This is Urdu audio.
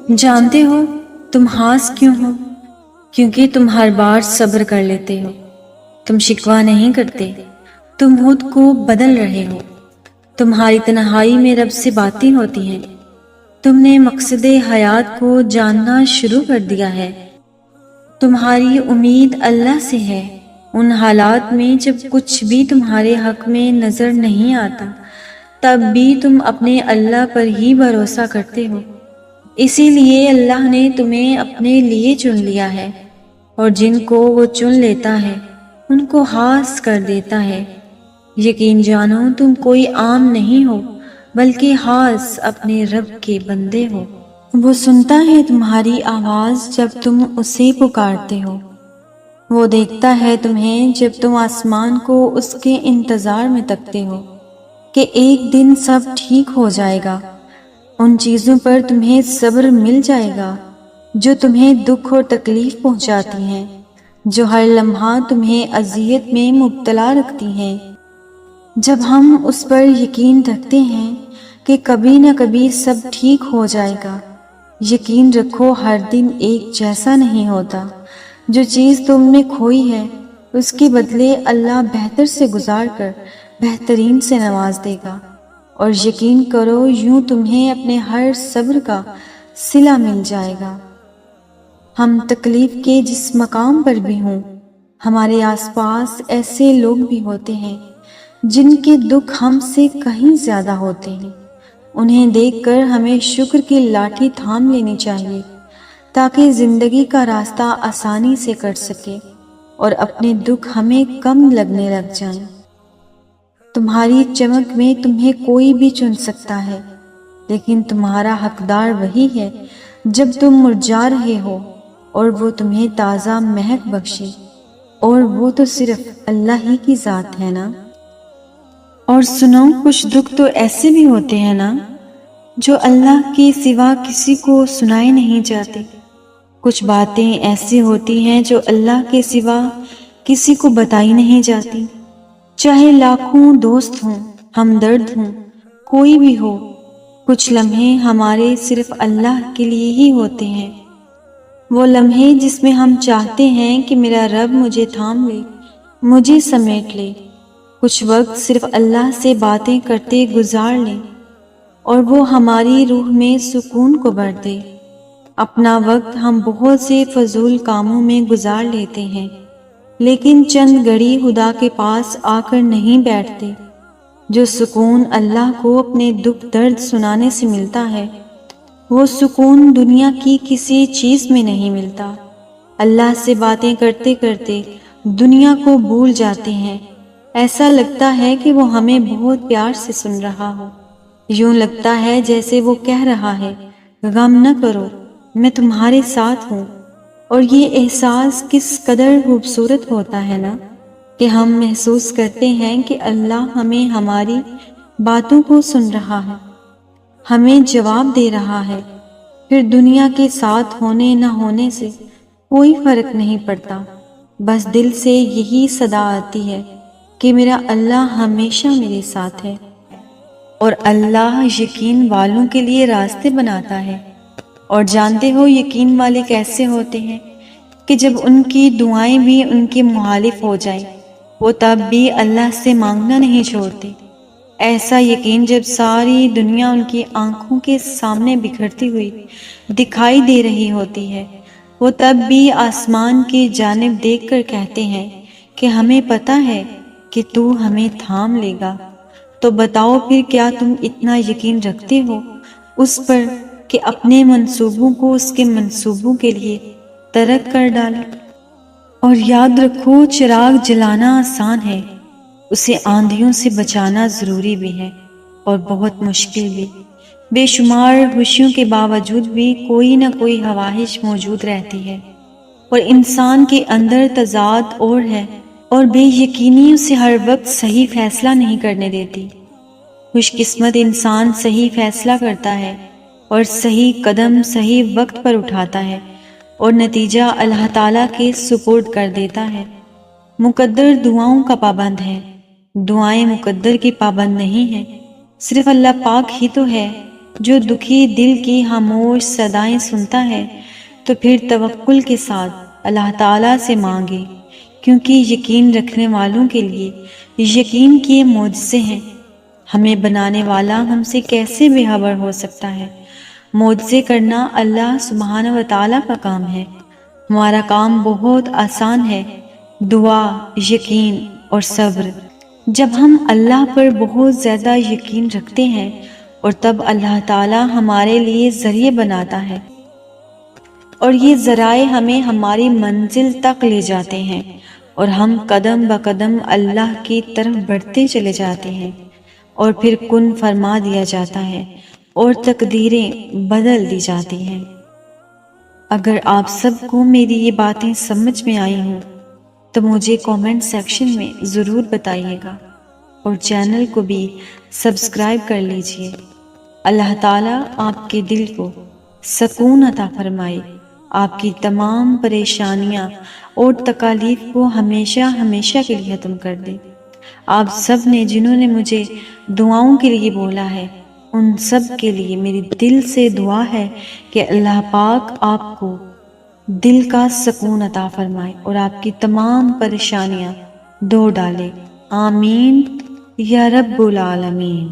جانتے ہو تم ہاس کیوں ہو؟ کیونکہ تم ہر بار صبر کر لیتے ہو۔ تم شکوہ نہیں کرتے، تم خود کو بدل رہے ہو۔ تمہاری تنہائی میں رب سے باتیں ہوتی ہیں۔ تم نے مقصد حیات کو جاننا شروع کر دیا ہے۔ تمہاری امید اللہ سے ہے۔ ان حالات میں جب کچھ بھی تمہارے حق میں نظر نہیں آتا، تب بھی تم اپنے اللہ پر ہی بھروسہ کرتے ہو۔ اسی لیے اللہ نے تمہیں اپنے لیے چن لیا ہے، اور جن کو وہ چن لیتا ہے ان کو خاص کر دیتا ہے۔ یقین جانو تم کوئی عام نہیں ہو، بلکہ خاص اپنے رب کے بندے ہو۔ وہ سنتا ہے تمہاری آواز جب تم اسے پکارتے ہو۔ وہ دیکھتا ہے تمہیں جب تم آسمان کو اس کے انتظار میں تکتے ہو کہ ایک دن سب ٹھیک ہو جائے گا۔ ان چیزوں پر تمہیں صبر مل جائے گا جو تمہیں دکھ اور تکلیف پہنچاتی ہیں، جو ہر لمحہ تمہیں اذیت میں مبتلا رکھتی ہیں۔ جب ہم اس پر یقین رکھتے ہیں کہ کبھی نہ کبھی سب ٹھیک ہو جائے گا، یقین رکھو ہر دن ایک جیسا نہیں ہوتا۔ جو چیز تم نے کھوئی ہے اس کے بدلے اللہ بہتر سے گزار کر بہترین سے نواز دے گا، اور یقین کرو یوں تمہیں اپنے ہر صبر کا صلہ مل جائے گا۔ ہم تکلیف کے جس مقام پر بھی ہوں، ہمارے آس پاس ایسے لوگ بھی ہوتے ہیں جن کے دکھ ہم سے کہیں زیادہ ہوتے ہیں۔ انہیں دیکھ کر ہمیں شکر کی لاٹھی تھام لینی چاہیے تاکہ زندگی کا راستہ آسانی سے کٹ سکے اور اپنے دکھ ہمیں کم لگنے لگ جائیں۔ تمہاری چمک میں تمہیں کوئی بھی چن سکتا ہے، لیکن تمہارا حقدار وہی ہے جب تم مرجھا رہے ہو اور وہ تمہیں تازہ مہک بخشے، اور وہ تو صرف اللہ ہی کی ذات ہے نا۔ اور سنو، کچھ دکھ تو ایسے بھی ہوتے ہیں نا جو اللہ کے سوا کسی کو سنائے نہیں جاتے۔ کچھ باتیں ایسی ہوتی ہیں جو اللہ کے سوا کسی کو بتائی نہیں جاتی، چاہے لاکھوں دوست ہوں، ہمدرد ہوں، کوئی بھی ہو۔ کچھ لمحے ہمارے صرف اللہ کے لیے ہی ہوتے ہیں، وہ لمحے جس میں ہم چاہتے ہیں کہ میرا رب مجھے تھام لے، مجھے سمیٹ لے۔ کچھ وقت صرف اللہ سے باتیں کرتے گزار لیں اور وہ ہماری روح میں سکون کو بھر دے۔ اپنا وقت ہم بہت سے فضول کاموں میں گزار لیتے ہیں، لیکن چند گھڑی خدا کے پاس آ کر نہیں بیٹھتے۔ جو سکون اللہ کو اپنے دکھ درد سنانے سے ملتا ہے، وہ سکون دنیا کی کسی چیز میں نہیں ملتا۔ اللہ سے باتیں کرتے کرتے دنیا کو بھول جاتے ہیں۔ ایسا لگتا ہے کہ وہ ہمیں بہت پیار سے سن رہا ہو۔ یوں لگتا ہے جیسے وہ کہہ رہا ہے، غم نہ کرو، میں تمہارے ساتھ ہوں۔ اور یہ احساس کس قدر خوبصورت ہوتا ہے نا، کہ ہم محسوس کرتے ہیں کہ اللہ ہمیں ہماری باتوں کو سن رہا ہے، ہمیں جواب دے رہا ہے۔ پھر دنیا کے ساتھ ہونے نہ ہونے سے کوئی فرق نہیں پڑتا، بس دل سے یہی صدا آتی ہے کہ میرا اللہ ہمیشہ میرے ساتھ ہے۔ اور اللہ یقین والوں کے لیے راستے بناتا ہے۔ اور جانتے ہو یقین والے کیسے ہوتے ہیں؟ کہ جب ان کی دعائیں بھی ان کے مخالف ہو جائیں، وہ تب بھی اللہ سے مانگنا نہیں چھوڑتے۔ ایسا یقین جب ساری دنیا ان کی آنکھوں کے سامنے بکھرتی ہوئی دکھائی دے رہی ہوتی ہے، وہ تب بھی آسمان کی جانب دیکھ کر کہتے ہیں کہ ہمیں پتہ ہے کہ تو ہمیں تھام لے گا۔ تو بتاؤ پھر کیا تم اتنا یقین رکھتے ہو اس پر کہ اپنے منصوبوں کو اس کے منصوبوں کے لیے ترک کر ڈالو؟ اور یاد رکھو، چراغ جلانا آسان ہے، اسے آندھیوں سے بچانا ضروری بھی ہے اور بہت مشکل بھی۔ بے شمار خوشیوں کے باوجود بھی کوئی نہ کوئی خواہش موجود رہتی ہے، اور انسان کے اندر تضاد اور ہے، اور بے یقینی اسے ہر وقت صحیح فیصلہ نہیں کرنے دیتی۔ خوش قسمت انسان صحیح فیصلہ کرتا ہے اور صحیح قدم صحیح وقت پر اٹھاتا ہے، اور نتیجہ اللہ تعالیٰ کے سپرد کر دیتا ہے۔ مقدر دعاؤں کا پابند ہے، دعائیں مقدر کی پابند نہیں ہیں۔ صرف اللہ پاک ہی تو ہے جو دکھی دل کی خاموش صدائیں سنتا ہے تو پھر توکل کے ساتھ اللہ تعالیٰ سے مانگے، کیونکہ یقین رکھنے والوں کے لیے یقین کے معجزے ہیں۔ ہمیں بنانے والا ہم سے کیسے بے خبر ہو سکتا ہے؟ معجزے کرنا اللہ سبحانہ و تعالیٰ کا کام ہے، ہمارا کام بہت آسان ہے، دعا، یقین اور صبر۔ جب ہم اللہ پر بہت زیادہ یقین رکھتے ہیں اور تب اللہ تعالیٰ ہمارے لیے ذریعے بناتا ہے، اور یہ ذرائع ہمیں ہماری منزل تک لے جاتے ہیں اور ہم قدم بقدم اللہ کی طرف بڑھتے چلے جاتے ہیں، اور پھر کن فرما دیا جاتا ہے اور تقدیریں بدل دی جاتی ہیں۔ اگر آپ سب کو میری یہ باتیں سمجھ میں آئی ہوں تو مجھے کامنٹ سیکشن میں ضرور بتائیے گا، اور چینل کو بھی سبسکرائب کر لیجئے۔ اللہ تعالیٰ آپ کے دل کو سکون عطا فرمائے، آپ کی تمام پریشانیاں اور تکالیف کو ہمیشہ ہمیشہ کے لیے ختم کر دے۔ آپ سب نے جنہوں نے مجھے دعاؤں کے لیے بولا ہے، ان سب کے لیے میری دل سے دعا ہے کہ اللہ پاک آپ کو دل کا سکون عطا فرمائے اور آپ کی تمام پریشانیاں دور ڈالے۔ آمین یا رب العالمین۔